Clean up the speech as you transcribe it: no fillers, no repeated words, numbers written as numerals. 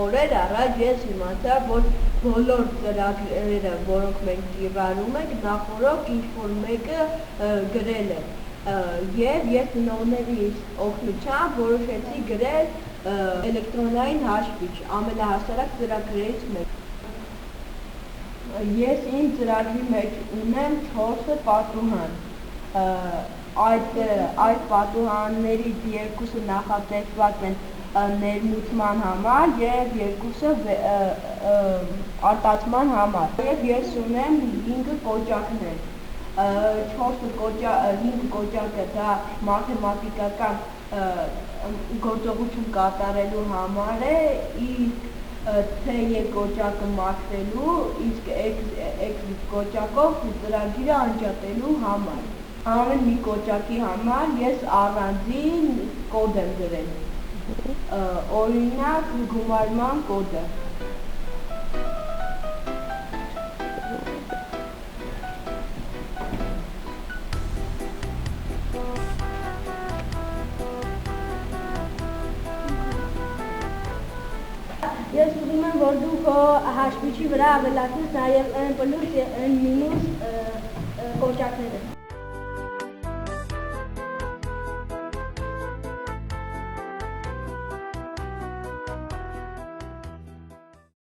օրեր առաջ ես իմացա, որ բոլոր ծրագրերը, որոնք մենք կիրառում ենք, նախորդ ինչ-որ մեկը գրել է։ Եվ ես ծնողներիս օգնությամբ որոշեցի գրել էլեկտրոնային հաշվիչ, ամենահասարակ ծրագրերից մեկ։ Ես իմ ծրագրի մեջ ունեմ 4 պատուհան, այդ պատուհաններից 2-ը նախատեսված են ներմուծման համար և 2-ը արտացման համար, և ես ունեմ 5 կոճակներ, 5 կոճակը դա մաթեմատիկական գործողություն կատարելու համար է, իսկ T2 կոճակը մաքրելու, իսկ X կոճակով ծրագիրը անջատելու համար։ Ամեն մի կոճակի համար ես առանձին կոդ եմ գրել, օրինակ գումարման կոդը։ Ես ուզում եմ, որ դու քո հաշվիչի վրա ավելացնես նաև N+ և N- կոճակները։